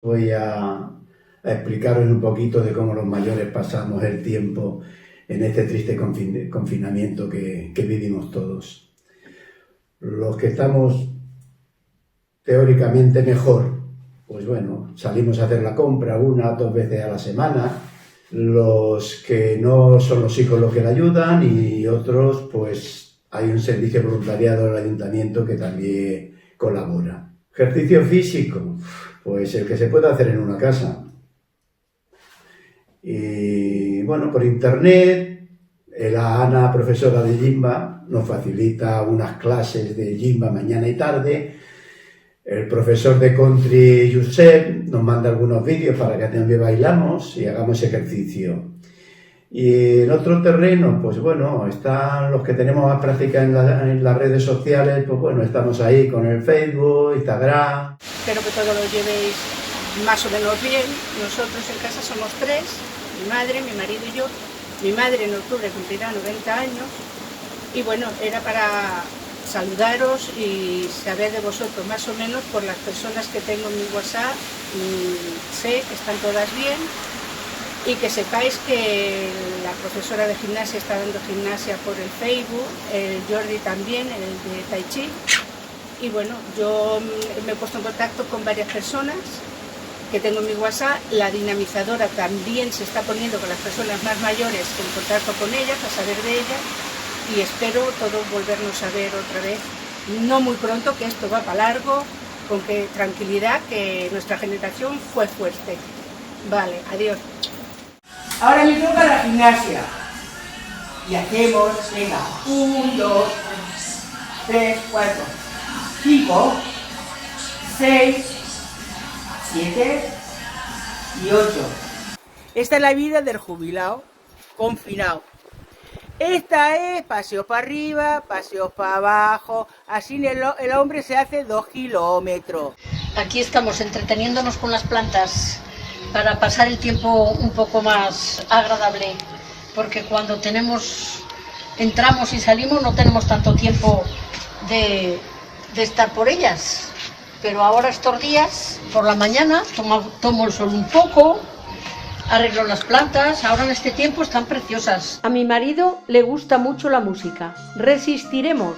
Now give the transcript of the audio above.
Voy a explicaros un poquito de cómo los mayores pasamos el tiempo en este triste confinamiento que vivimos todos. Los que estamos teóricamente mejor, pues bueno, salimos a hacer la compra 1 o 2 veces a la semana. Los que no son los hijos los que la ayudan y otros, pues hay un servicio voluntariado del ayuntamiento que también colabora. Ejercicio físico, pues el que se puede hacer en una casa. Y bueno, por internet, la Ana, profesora de Jimba, nos facilita unas clases de Jimba mañana y tarde. El profesor de country, Josep, nos manda algunos vídeos para que también bailamos y hagamos ejercicio. Y en otro terreno, pues bueno, están los que tenemos más práctica en las redes sociales, pues bueno, estamos ahí con el Facebook, Instagram. Espero que todo lo llevéis más o menos bien. Nosotros en casa somos 3, mi madre, mi marido y yo. Mi madre en octubre cumplirá 90 años y bueno, era para saludaros y saber de vosotros más o menos por las personas que tengo en mi WhatsApp. Sé que están todas bien y que sepáis que la profesora de gimnasia está dando gimnasia por el Facebook, el Jordi también, el de Tai Chi. Y bueno, yo me he puesto en contacto con varias personas que tengo en mi WhatsApp. La dinamizadora también se está poniendo con las personas más mayores en contacto con ellas, a saber de ellas. Y espero todos volvernos a ver otra vez, no muy pronto, que esto va para largo, con que tranquilidad, que nuestra generación fue fuerte. Vale, adiós. Ahora me toca la gimnasia. Y hacemos, venga, 1, 2, 3, 4, 5, 6, 7 y 8. Esta es la vida del jubilado confinado. Esta es paseos para arriba, paseos para abajo, así el hombre se hace 2 kilómetros. Aquí estamos entreteniéndonos con las plantas para pasar el tiempo un poco más agradable, porque cuando entramos y salimos no tenemos tanto tiempo de estar por ellas. Pero ahora estos días, por la mañana, tomo el sol un poco, arreglo las plantas, ahora en este tiempo están preciosas. A mi marido le gusta mucho la música. Resistiremos.